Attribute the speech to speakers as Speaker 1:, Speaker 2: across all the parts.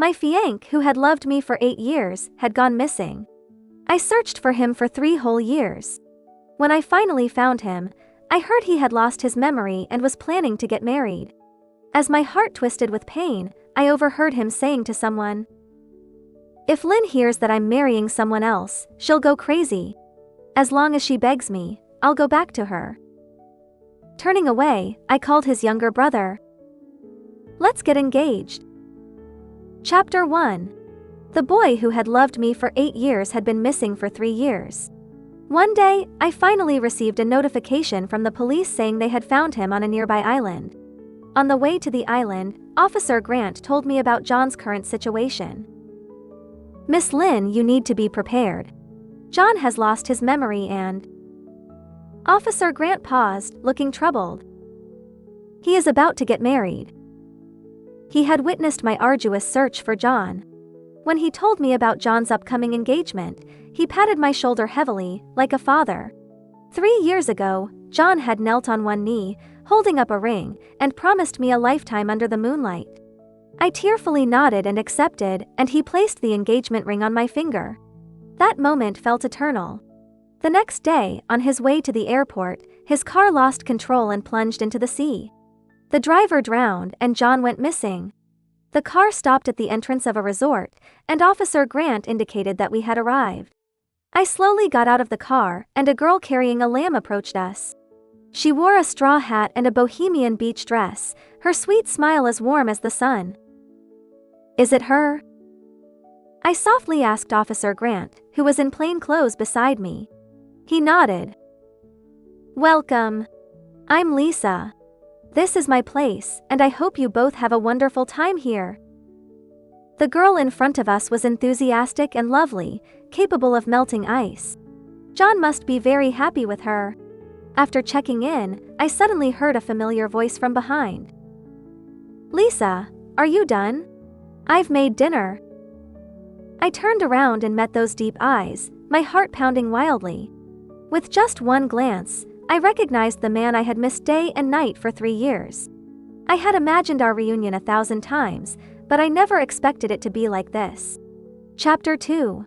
Speaker 1: My fiancé, who had loved me for 8 years, had gone missing. I searched for him for 3 whole years. When I finally found him, I heard he had lost his memory and was planning to get married. As my heart twisted with pain, I overheard him saying to someone, "If Lynn hears that I'm marrying someone else, she'll go crazy. As long as she begs me, I'll go back to her." Turning away, I called his younger brother. "Let's get engaged." Chapter 1. The boy who had loved me for 8 years had been missing for 3 years. One day, I finally received a notification from the police saying they had found him on a nearby island. On the way to the island, Officer Grant told me about John's current situation. "Miss Lynn, you need to be prepared. John has lost his memory and..." Officer Grant paused, looking troubled. "He is about to get married." He had witnessed my arduous search for John. When he told me about John's upcoming engagement, he patted my shoulder heavily, like a father. 3 years ago, John had knelt on one knee, holding up a ring, and promised me a lifetime under the moonlight. I tearfully nodded and accepted, and he placed the engagement ring on my finger. That moment felt eternal. The next day, on his way to the airport, his car lost control and plunged into the sea. The driver drowned and John went missing. The car stopped at the entrance of a resort, and Officer Grant indicated that we had arrived. I slowly got out of the car, and a girl carrying a lamb approached us. She wore a straw hat and a bohemian beach dress, her sweet smile as warm as the sun. "Is it her?" I softly asked Officer Grant, who was in plain clothes beside me. He nodded. "Welcome. I'm Lisa. This is my place, and I hope you both have a wonderful time here." The girl in front of us was enthusiastic and lovely, capable of melting ice. John must be very happy with her. After checking in, I suddenly heard a familiar voice from behind. "Lisa, are you done? I've made dinner." I turned around and met those deep eyes, my heart pounding wildly. With just one glance, I recognized the man I had missed day and night for 3 years. I had imagined our reunion 1,000 times, but I never expected it to be like this. Chapter 2.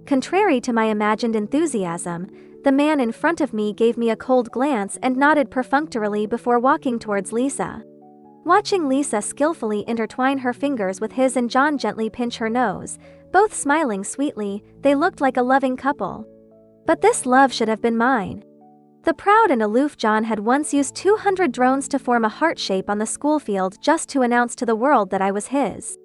Speaker 1: Contrary to my imagined enthusiasm, the man in front of me gave me a cold glance and nodded perfunctorily before walking towards Lisa. Watching Lisa skillfully intertwine her fingers with his and John gently pinch her nose, both smiling sweetly, they looked like a loving couple. But this love should have been mine. The proud and aloof John had once used 200 drones to form a heart shape on the school field just to announce to the world that I was his.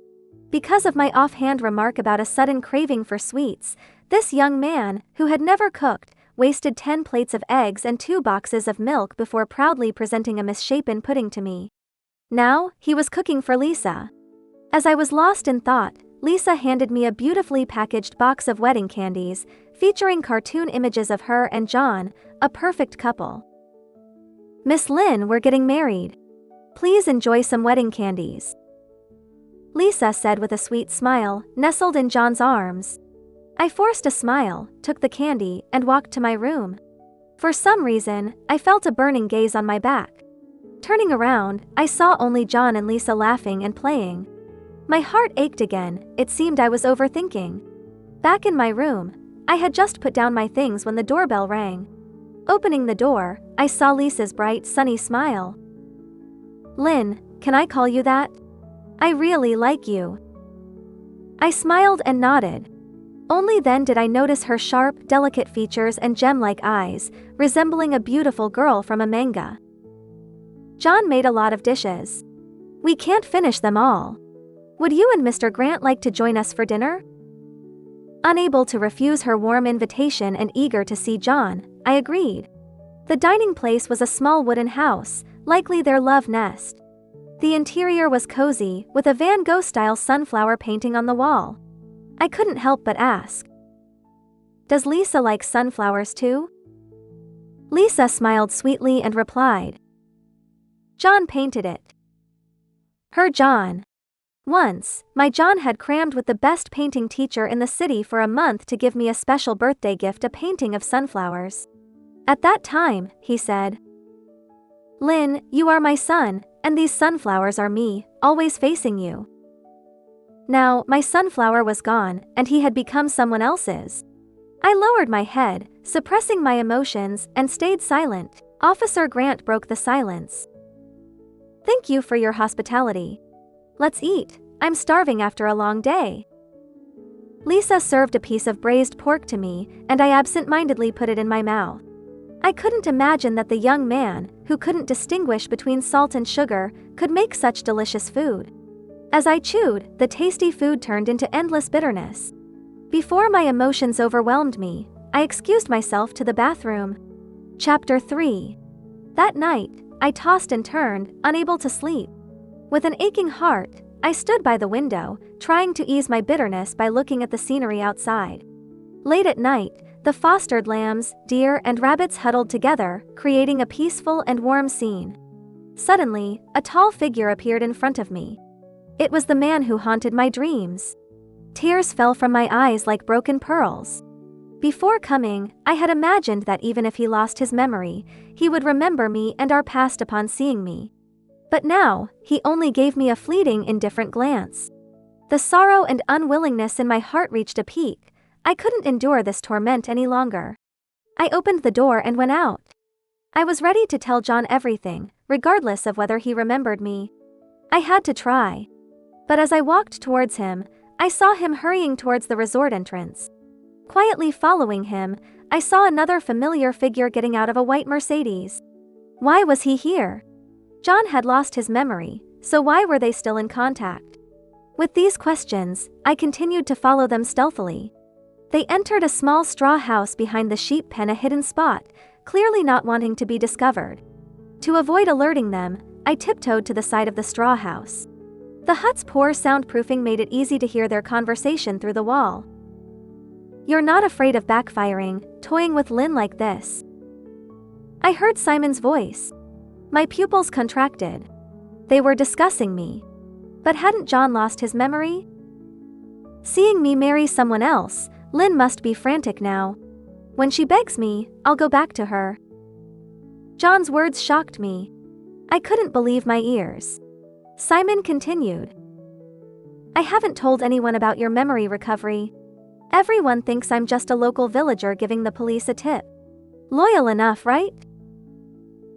Speaker 1: Because of my offhand remark about a sudden craving for sweets, this young man, who had never cooked, wasted 10 plates of eggs and 2 boxes of milk before proudly presenting a misshapen pudding to me. Now, he was cooking for Lisa. As I was lost in thought, Lisa handed me a beautifully packaged box of wedding candies, featuring cartoon images of her and John, a perfect couple. "Miss Lynn, we're getting married. Please enjoy some wedding candies," Lisa said with a sweet smile, nestled in John's arms. I forced a smile, took the candy, and walked to my room. For some reason, I felt a burning gaze on my back. Turning around, I saw only John and Lisa laughing and playing. My heart ached again, it seemed I was overthinking. Back in my room, I had just put down my things when the doorbell rang. Opening the door, I saw Lisa's bright, sunny smile. "Lynn, can I call you that? I really like you." I smiled and nodded. Only then did I notice her sharp, delicate features and gem-like eyes, resembling a beautiful girl from a manga. "John made a lot of dishes. We can't finish them all. Would you and Mr. Grant like to join us for dinner?" Unable to refuse her warm invitation and eager to see John, I agreed. The dining place was a small wooden house, likely their love nest. The interior was cozy, with a Van Gogh-style sunflower painting on the wall. I couldn't help but ask, "Does Lisa like sunflowers too?" Lisa smiled sweetly and replied, "John painted it." Her John. Once, my John had crammed with the best painting teacher in the city for a month to give me a special birthday gift, a painting of sunflowers. At that time, he said, "Lynn, you are my sun, and these sunflowers are me, always facing you." Now, my sunflower was gone, and he had become someone else's. I lowered my head, suppressing my emotions, and stayed silent. Officer Grant broke the silence. "Thank you for your hospitality. Let's eat. I'm starving after a long day." Lisa served a piece of braised pork to me, and I absent-mindedly put it in my mouth. I couldn't imagine that the young man, who couldn't distinguish between salt and sugar, could make such delicious food. As I chewed, the tasty food turned into endless bitterness. Before my emotions overwhelmed me, I excused myself to the bathroom. Chapter 3. That night, I tossed and turned, unable to sleep. With an aching heart, I stood by the window, trying to ease my bitterness by looking at the scenery outside. Late at night, the fostered lambs, deer, and rabbits huddled together, creating a peaceful and warm scene. Suddenly, a tall figure appeared in front of me. It was the man who haunted my dreams. Tears fell from my eyes like broken pearls. Before coming, I had imagined that even if he lost his memory, he would remember me and our past upon seeing me. But now, he only gave me a fleeting, indifferent glance. The sorrow and unwillingness in my heart reached a peak. I couldn't endure this torment any longer. I opened the door and went out. I was ready to tell John everything, regardless of whether he remembered me. I had to try. But as I walked towards him, I saw him hurrying towards the resort entrance. Quietly following him, I saw another familiar figure getting out of a white Mercedes. Why was he here? John had lost his memory, so why were they still in contact? With these questions, I continued to follow them stealthily. They entered a small straw house behind the sheep pen, a hidden spot, clearly not wanting to be discovered. To avoid alerting them, I tiptoed to the side of the straw house. The hut's poor soundproofing made it easy to hear their conversation through the wall. "You're not afraid of backfiring, toying with Lynn like this?" I heard Simon's voice. My pupils contracted. They were discussing me. But hadn't John lost his memory? Seeing me marry someone else, Lynn must be frantic now. When she begs me, I'll go back to her. John's words shocked me. I couldn't believe my ears. Simon continued. "I haven't told anyone about your memory recovery. Everyone thinks I'm just a local villager giving the police a tip. Loyal enough, right?"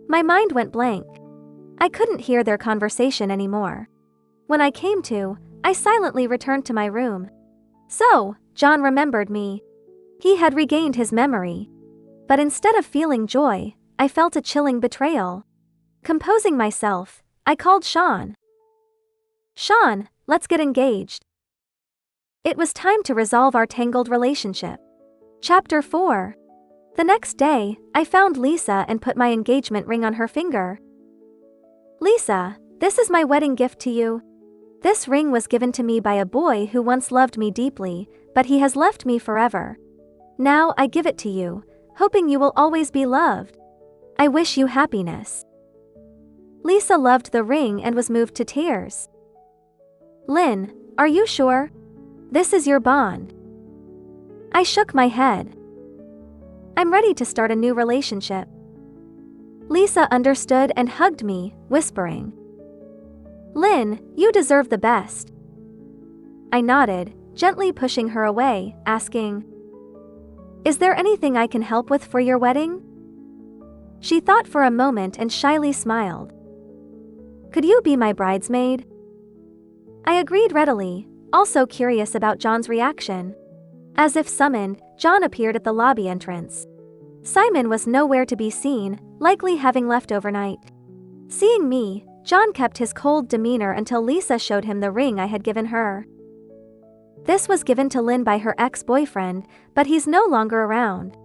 Speaker 1: My mind went blank. I couldn't hear their conversation anymore. When I came to, I silently returned to my room. So, John remembered me. He had regained his memory. But instead of feeling joy, I felt a chilling betrayal. Composing myself, I called Shawn. "Shawn, let's get engaged." It was time to resolve our tangled relationship. Chapter 4. The next day, I found Lisa and put my engagement ring on her finger. "Lisa, this is my wedding gift to you. This ring was given to me by a boy who once loved me deeply, but he has left me forever. Now I give it to you, hoping you will always be loved. I wish you happiness." Lisa loved the ring and was moved to tears. "Lynn, are you sure? This is your bond." I shook my head. "I'm ready to start a new relationship." Lisa understood and hugged me, whispering, "Lynn, you deserve the best." I nodded, gently pushing her away, asking, "Is there anything I can help with for your wedding?" She thought for a moment and shyly smiled. "Could you be my bridesmaid?" I agreed readily, also curious about John's reaction. As if summoned, John appeared at the lobby entrance. Simon was nowhere to be seen, likely having left overnight. Seeing me, John kept his cold demeanor until Lisa showed him the ring I had given her. This was given to Lynn by her ex-boyfriend, but he's no longer around.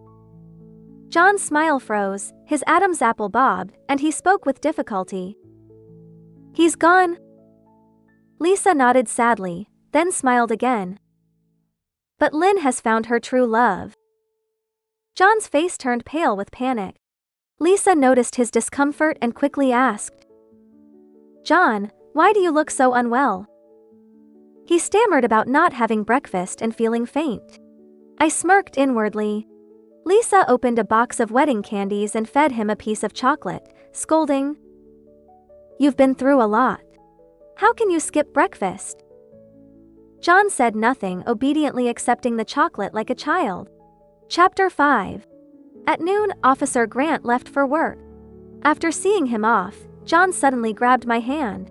Speaker 1: John's smile froze, his Adam's apple bobbed, and he spoke with difficulty. "He's gone?" Lisa nodded sadly, then smiled again. "But Lynn has found her true love." John's face turned pale with panic. Lisa noticed his discomfort and quickly asked, "John, why do you look so unwell?" He stammered about not having breakfast and feeling faint. I smirked inwardly. Lisa opened a box of wedding candies and fed him a piece of chocolate, scolding, "You've been through a lot. How can you skip breakfast?" John said nothing, obediently accepting the chocolate like a child. Chapter 5. At noon, Officer Grant left for work. After seeing him off, John suddenly grabbed my hand.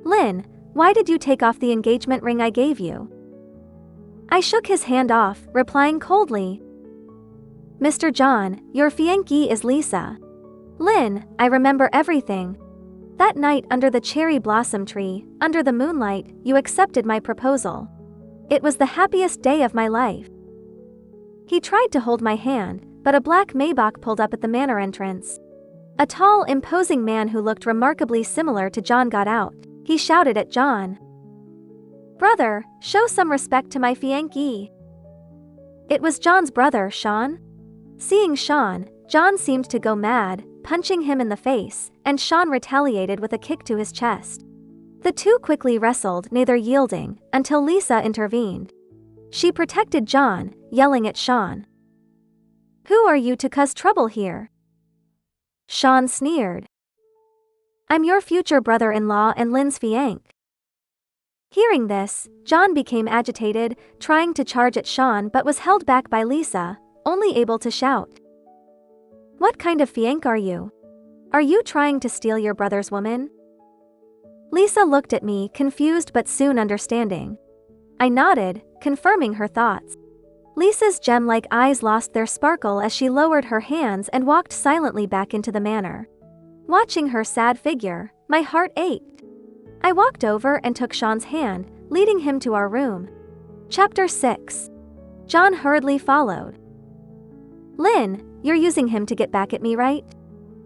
Speaker 1: "Lynn, why did you take off the engagement ring I gave you?" I shook his hand off, replying coldly, "Mr. John, your fiancée is Lisa." "Lynn, I remember everything. That night under the cherry blossom tree, under the moonlight, you accepted my proposal. It was the happiest day of my life." He tried to hold my hand, but a black Maybach pulled up at the manor entrance. A tall, imposing man who looked remarkably similar to John got out. He shouted at John, "Brother, show some respect to my fiancée." It was John's brother, Shawn. Seeing Shawn, John seemed to go mad, punching him in the face, and Shawn retaliated with a kick to his chest. The two quickly wrestled, neither yielding, until Lisa intervened. She protected John, yelling at Shawn, "Who are you to cause trouble here?" Shawn sneered, "I'm your future brother-in-law and Lynn's fiancé." Hearing this, John became agitated, trying to charge at Shawn but was held back by Lisa, only able to shout, "What kind of fiancé are you? Are you trying to steal your brother's woman?" Lisa looked at me, confused but soon understanding. I nodded, confirming her thoughts. Lisa's gem-like eyes lost their sparkle as she lowered her hands and walked silently back into the manor. Watching her sad figure, my heart ached. I walked over and took Shawn's hand, leading him to our room. Chapter 6. John hurriedly followed. "Lynn, you're using him to get back at me, right?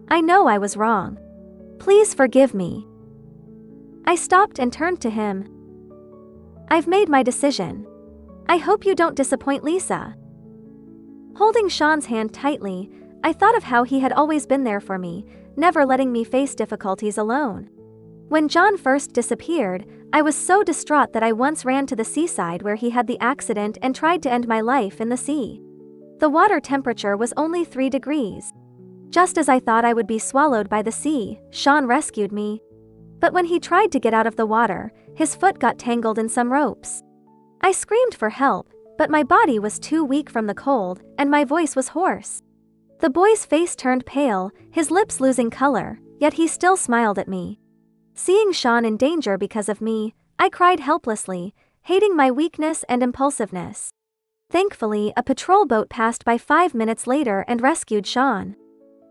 Speaker 1: I know I was wrong. Please forgive me." I stopped and turned to him. "I've made my decision. I hope you don't disappoint Lisa." Holding Shawn's hand tightly, I thought of how he had always been there for me, never letting me face difficulties alone. When John first disappeared, I was so distraught that I once ran to the seaside where he had the accident and tried to end my life in the sea. The water temperature was only 3 degrees. Just as I thought I would be swallowed by the sea, Shawn rescued me. But when he tried to get out of the water, his foot got tangled in some ropes. I screamed for help, but my body was too weak from the cold, and my voice was hoarse. The boy's face turned pale, his lips losing color, yet he still smiled at me. Seeing Shawn in danger because of me, I cried helplessly, hating my weakness and impulsiveness. Thankfully, a patrol boat passed by 5 minutes later and rescued Shawn.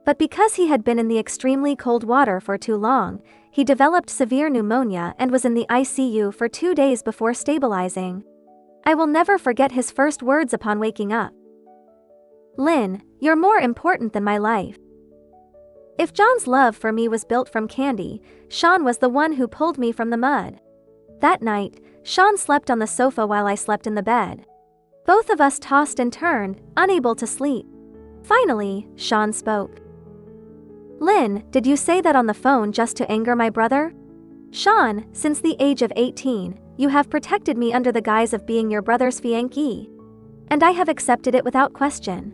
Speaker 1: But because he had been in the extremely cold water for too long, he developed severe pneumonia and was in the ICU for 2 days before stabilizing. I will never forget his first words upon waking up. "Lynn, you're more important than my life." If John's love for me was built from candy, Shawn was the one who pulled me from the mud. That night, Shawn slept on the sofa while I slept in the bed. Both of us tossed and turned, unable to sleep. Finally, Shawn spoke. "Lynn, did you say that on the phone just to anger my brother?" "Shawn, since the age of 18, you have protected me under the guise of being your brother's fiancée. And I have accepted it without question.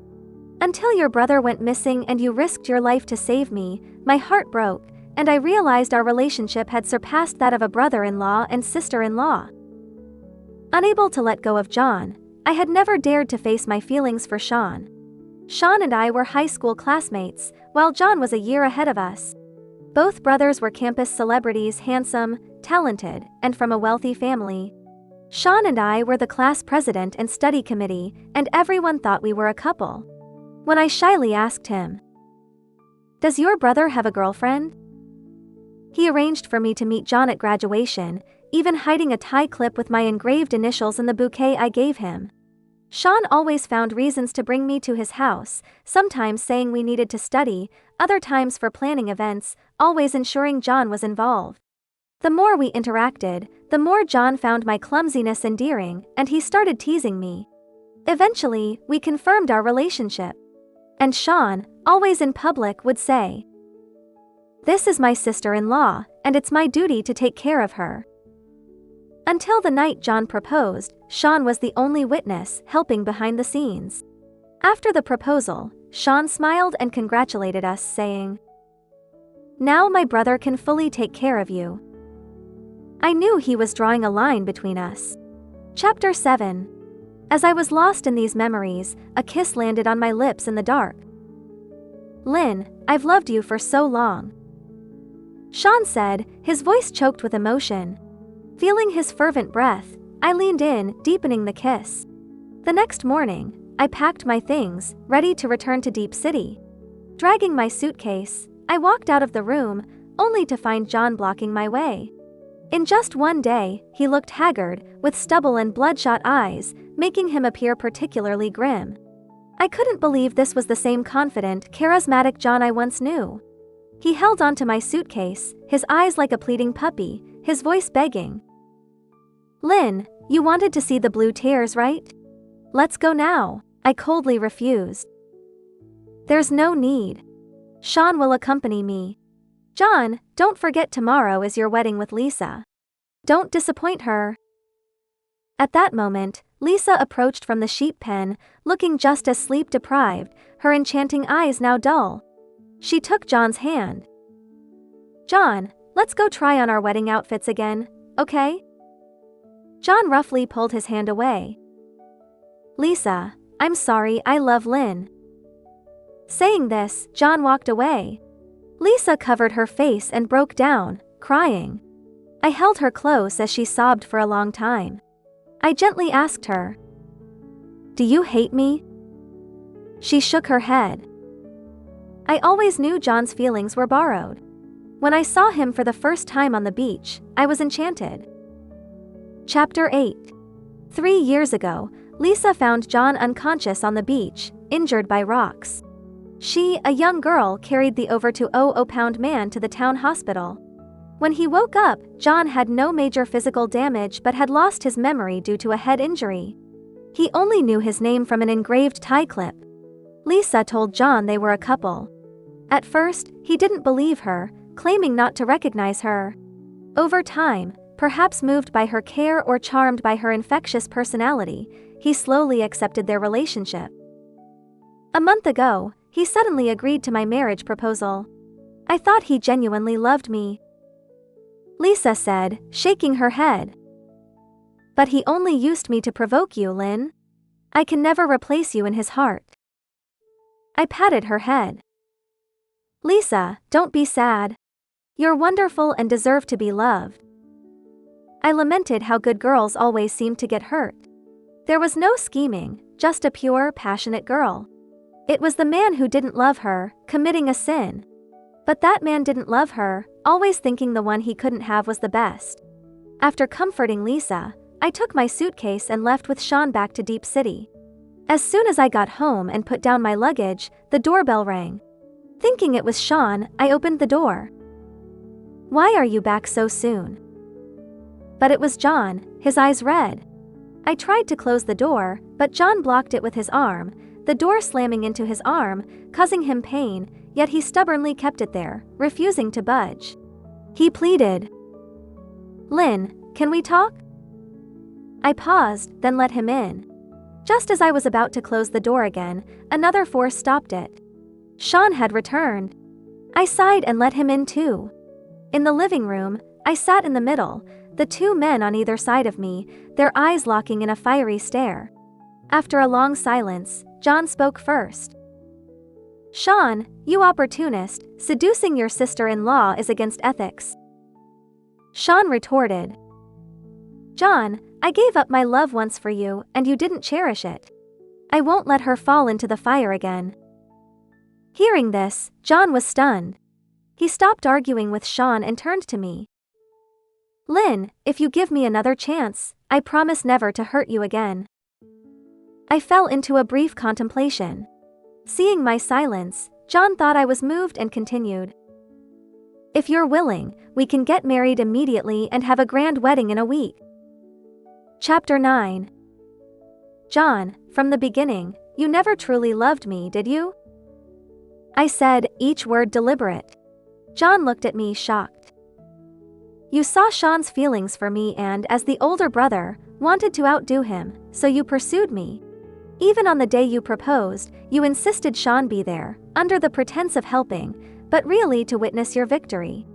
Speaker 1: Until your brother went missing and you risked your life to save me, my heart broke, and I realized our relationship had surpassed that of a brother-in-law and sister-in-law." Unable to let go of John, I had never dared to face my feelings for Shawn. Shawn and I were high school classmates, while John was a year ahead of us. Both brothers were campus celebrities, handsome, talented, and from a wealthy family. Shawn and I were the class president and study committee, and everyone thought we were a couple. When I shyly asked him, "Does your brother have a girlfriend?" He arranged for me to meet John at graduation, even hiding a tie clip with my engraved initials in the bouquet I gave him. Shawn always found reasons to bring me to his house, sometimes saying we needed to study, other times for planning events, always ensuring John was involved. The more we interacted, the more John found my clumsiness endearing, and he started teasing me. Eventually, we confirmed our relationship. And Shawn, always in public, would say, "This is my sister-in-law, and it's my duty to take care of her." Until the night John proposed, Shawn was the only witness, helping behind the scenes. After the proposal, Shawn smiled and congratulated us, saying, "Now my brother can fully take care of you." I knew he was drawing a line between us. Chapter 7. As I was lost in these memories, a kiss landed on my lips in the dark. "Lynn, I've loved you for so long," Shawn said, his voice choked with emotion. Feeling his fervent breath, I leaned in, deepening the kiss. The next morning, I packed my things, ready to return to Deep City. Dragging my suitcase, I walked out of the room, only to find John blocking my way. In just one day, he looked haggard, with stubble and bloodshot eyes, making him appear particularly grim. I couldn't believe this was the same confident, charismatic John I once knew. He held onto my suitcase, his eyes like a pleading puppy, his voice begging. "Lynn, you wanted to see the blue tears, right? Let's go now," I coldly refused. "There's no need. Shawn will accompany me. John, don't forget tomorrow is your wedding with Lisa. Don't disappoint her." At that moment, Lisa approached from the sheep pen, looking just as sleep-deprived, her enchanting eyes now dull. She took John's hand. "John, let's go try on our wedding outfits again, okay?" John roughly pulled his hand away. "Lisa, I'm sorry, I love Lynn." Saying this, John walked away. Lisa covered her face and broke down, crying. I held her close as she sobbed for a long time. I gently asked her, "Do you hate me?" She shook her head. I always knew John's feelings were borrowed. When I saw him for the first time on the beach, I was enchanted. Chapter 8. 3 years ago, Lisa found John unconscious on the beach, injured by rocks. She, a young girl, carried the over 200-pound man to the town hospital. When he woke up, John had no major physical damage but had lost his memory due to a head injury. He only knew his name from an engraved tie clip. Lisa told John they were a couple. At first, he didn't believe her, claiming not to recognize her. Over time, perhaps moved by her care or charmed by her infectious personality, he slowly accepted their relationship. A month ago, he suddenly agreed to my marriage proposal. I thought he genuinely loved me, Lisa said, shaking her head. "But he only used me to provoke you, Lynn. I can never replace you in his heart." I patted her head. "Lisa, don't be sad. You're wonderful and deserve to be loved." I lamented how good girls always seem to get hurt. There was no scheming, just a pure, passionate girl. It was the man who didn't love her, committing a sin. But that man didn't love her, always thinking the one he couldn't have was the best. After comforting Lisa, I took my suitcase and left with Shawn back to Deep City. As soon as I got home and put down my luggage, the doorbell rang. Thinking it was Shawn, I opened the door. "Why are you back so soon?" But it was John, his eyes red. I tried to close the door, but John blocked it with his arm, the door slamming into his arm, causing him pain, yet he stubbornly kept it there, refusing to budge. He pleaded, "Lynn, can we talk?" I paused, then let him in. Just as I was about to close the door again, another force stopped it. Shawn had returned. I sighed and let him in too. In the living room, I sat in the middle, the two men on either side of me, their eyes locking in a fiery stare. After a long silence, John spoke first. "Shawn, you opportunist, seducing your sister-in-law is against ethics." Shawn retorted, "John, I gave up my love once for you, and you didn't cherish it. I won't let her fall into the fire again." Hearing this, John was stunned. He stopped arguing with Shawn and turned to me. "Lynn, if you give me another chance, I promise never to hurt you again." I fell into a brief contemplation. Seeing my silence, John thought I was moved and continued. "If you're willing, we can get married immediately and have a grand wedding in a week." Chapter 9. "John, from the beginning, you never truly loved me, did you?" I said, each word deliberate. John looked at me shocked. "You saw Shawn's feelings for me and, as the older brother, wanted to outdo him, so you pursued me. Even on the day you proposed, you insisted Shawn be there, under the pretense of helping, but really to witness your victory.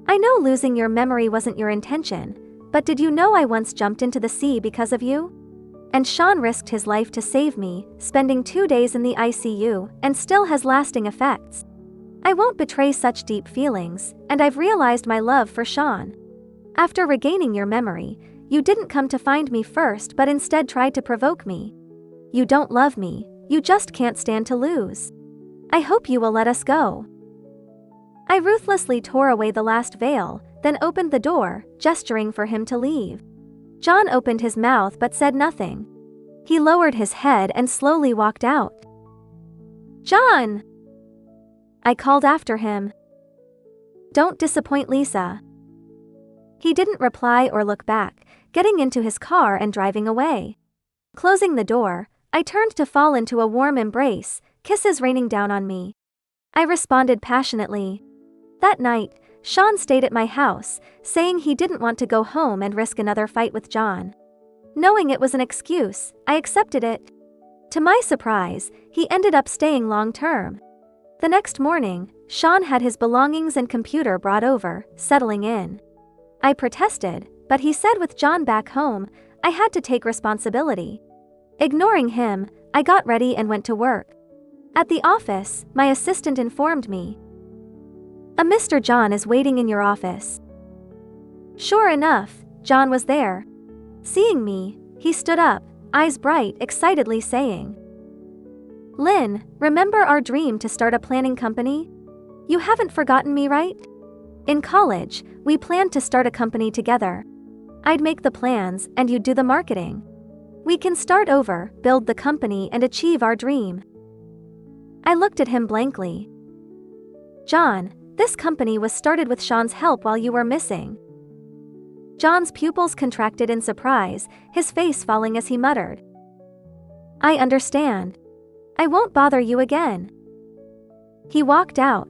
Speaker 1: I know losing your memory wasn't your intention, But did you know I once jumped into the sea because of you? And Shawn risked his life to save me, spending 2 days in the ICU, and still has lasting effects. I won't betray such deep feelings, and I've realized my love for Shawn. After regaining your memory, you didn't come to find me first but instead tried to provoke me. You don't love me, you just can't stand to lose. I hope you will let us go. I ruthlessly tore away the last veil, then opened the door, gesturing for him to leave. John opened his mouth but said nothing. He lowered his head and slowly walked out. John! I called after him. Don't disappoint Lisa. He didn't reply or look back, getting into his car and driving away. Closing the door, I turned to fall into a warm embrace, kisses raining down on me. I responded passionately. That night, Shawn stayed at my house, saying he didn't want to go home and risk another fight with John. Knowing it was an excuse, I accepted it. To my surprise, he ended up staying long term. The next morning, Shawn had his belongings and computer brought over, settling in. I protested, but he said with John back home, I had to take responsibility. Ignoring him, I got ready and went to work. At the office, my assistant informed me. A Mr. John is waiting in your office. Sure enough, John was there. Seeing me, he stood up, eyes bright, excitedly saying, Lynn, remember our dream to start a planning company? You haven't forgotten me, right? In college, we planned to start a company together. I'd make the plans and you'd do the marketing. We can start over, build the company and achieve our dream. I looked at him blankly. John, this company was started with Shawn's help while you were missing. John's pupils contracted in surprise, his face falling as he muttered. I understand. I won't bother you again. He walked out.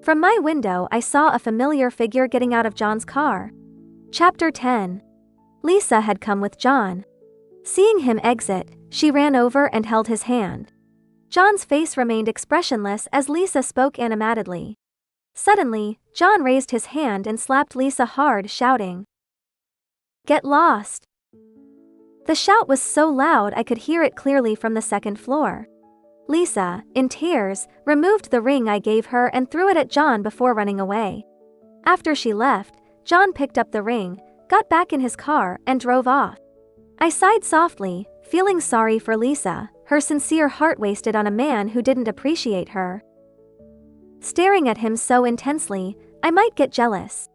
Speaker 1: From my window I saw a familiar figure getting out of John's car. Chapter 10. Lisa had come with John. Seeing him exit, she ran over and held his hand. John's face remained expressionless as Lisa spoke animatedly. Suddenly, John raised his hand and slapped Lisa hard, shouting, Get lost! The shout was so loud I could hear it clearly from the second floor. Lisa, in tears, removed the ring I gave her and threw it at John before running away. After she left, John picked up the ring, got back in his car, and drove off. I sighed softly, feeling sorry for Lisa, her sincere heart wasted on a man who didn't appreciate her. Staring at him so intensely, I might get jealous.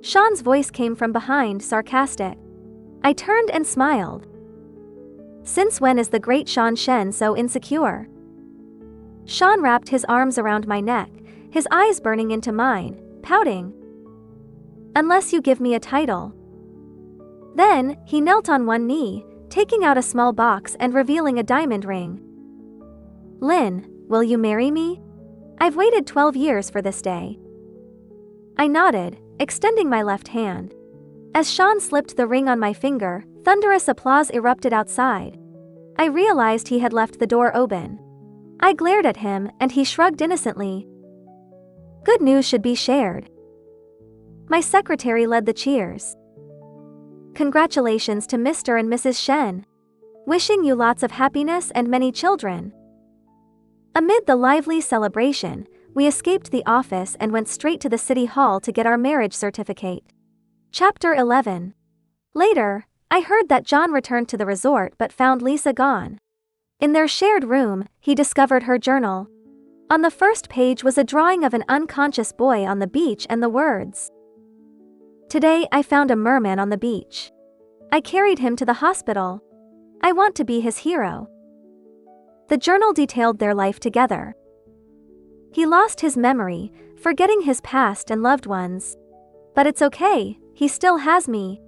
Speaker 1: Shawn's voice came from behind, sarcastic. I turned and smiled. Since when is the great Shawn Shen so insecure? Shawn wrapped his arms around my neck, his eyes burning into mine, pouting. Unless you give me a title. Then, he knelt on one knee, taking out a small box and revealing a diamond ring. Lynn, will you marry me? I've waited 12 years for this day. I nodded, extending my left hand. As Shawn slipped the ring on my finger, thunderous applause erupted outside. I realized he had left the door open. I glared at him and he shrugged innocently. Good news should be shared. My secretary led the cheers. Congratulations to Mr. and Mrs. Shen. Wishing you lots of happiness and many children. Amid the lively celebration, we escaped the office and went straight to the city hall to get our marriage certificate. Chapter 11. Later, I heard that John returned to the resort but found Lisa gone. In their shared room, he discovered her journal. On the first page was a drawing of an unconscious boy on the beach and the words, Today I found a merman on the beach. I carried him to the hospital. I want to be his hero. The journal detailed their life together. He lost his memory, forgetting his past and loved ones. But it's okay, he still has me.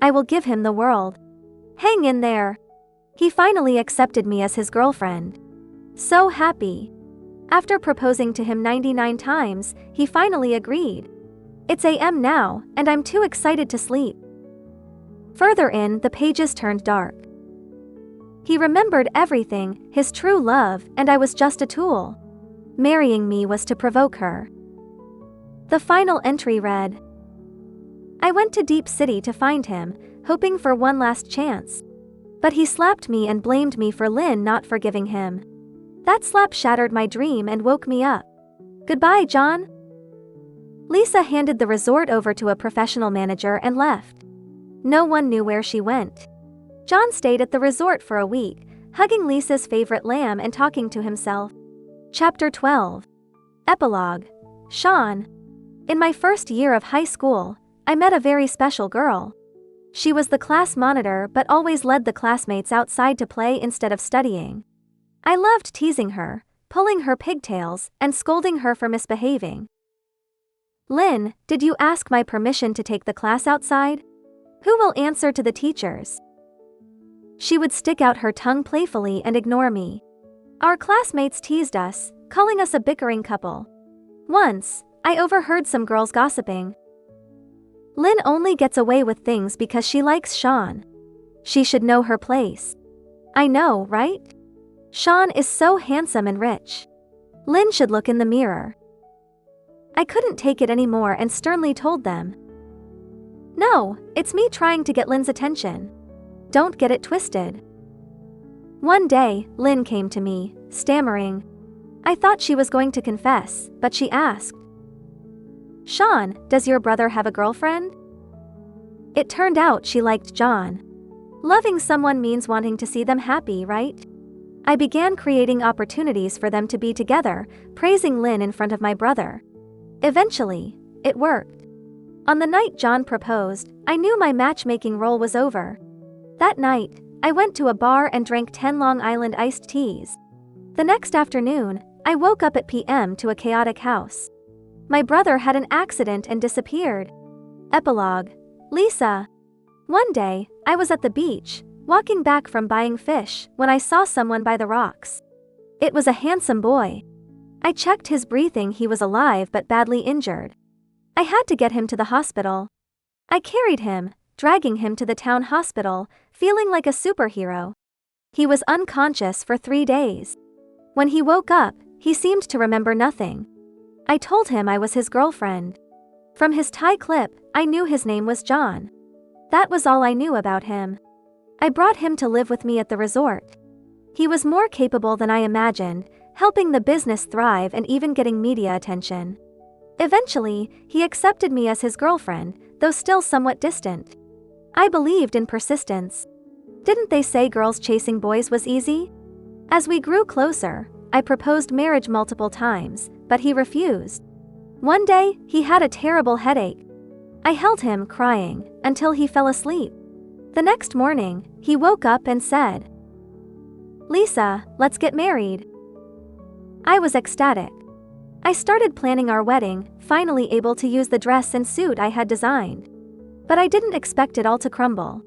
Speaker 1: I will give him the world. Hang in there. He finally accepted me as his girlfriend. So happy. After proposing to him 99 times, he finally agreed. It's AM now, and I'm too excited to sleep. Further in, the pages turned dark. He remembered everything, his true love, and I was just a tool. Marrying me was to provoke her. The final entry read, I went to Deep City to find him, hoping for one last chance. But he slapped me and blamed me for Lynn not forgiving him. That slap shattered my dream and woke me up. Goodbye, John. Lisa handed the resort over to a professional manager and left. No one knew where she went. John stayed at the resort for a week, hugging Lisa's favorite lamb and talking to himself. Chapter 12. Epilogue. Shawn. In my first year of high school, I met a very special girl. She was the class monitor but always led the classmates outside to play instead of studying. I loved teasing her, pulling her pigtails, and scolding her for misbehaving. Lynn, did you ask my permission to take the class outside? Who will answer to the teachers? She would stick out her tongue playfully and ignore me. Our classmates teased us, calling us a bickering couple. Once, I overheard some girls gossiping. Lynn only gets away with things because she likes Shawn. She should know her place. I know, right? Shawn is so handsome and rich. Lynn should look in the mirror. I couldn't take it anymore and sternly told them. No, it's me trying to get Lynn's attention. Don't get it twisted. One day, Lynn came to me, stammering. I thought she was going to confess, but she asked, Shawn, does your brother have a girlfriend? It turned out she liked John. Loving someone means wanting to see them happy, right? I began creating opportunities for them to be together, praising Lynn in front of my brother. Eventually, it worked. On the night John proposed, I knew my matchmaking role was over. That night, I went to a bar and drank 10 Long Island iced teas. The next afternoon, I woke up at p.m. to a chaotic house. My brother had an accident and disappeared. Epilogue. Lisa. One day, I was at the beach, walking back from buying fish, when I saw someone by the rocks. It was a handsome boy. I checked his breathing. He was alive but badly injured. I had to get him to the hospital. I carried him, dragging him to the town hospital, feeling like a superhero. He was unconscious for 3 days. When he woke up, he seemed to remember nothing. I told him I was his girlfriend. From his tie clip, I knew his name was John. That was all I knew about him. I brought him to live with me at the resort. He was more capable than I imagined, helping the business thrive and even getting media attention. Eventually, he accepted me as his girlfriend, though still somewhat distant. I believed in persistence. Didn't they say girls chasing boys was easy? As we grew closer, I proposed marriage multiple times, but he refused. One day, he had a terrible headache. I held him, crying, until he fell asleep. The next morning, he woke up and said, Lisa, let's get married. I was ecstatic. I started planning our wedding, finally able to use the dress and suit I had designed. But I didn't expect it all to crumble.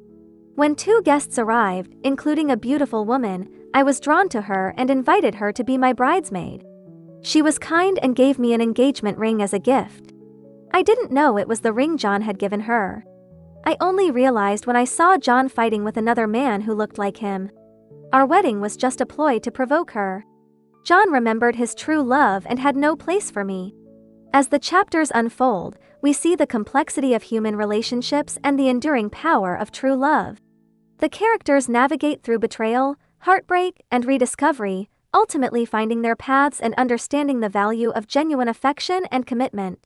Speaker 1: When 2 guests arrived, including a beautiful woman, I was drawn to her and invited her to be my bridesmaid. She was kind and gave me an engagement ring as a gift. I didn't know it was the ring John had given her. I only realized when I saw John fighting with another man who looked like him. Our wedding was just a ploy to provoke her. John remembered his true love and had no place for me. As the chapters unfold, we see the complexity of human relationships and the enduring power of true love. The characters navigate through betrayal, heartbreak, and rediscovery, ultimately finding their paths and understanding the value of genuine affection and commitment.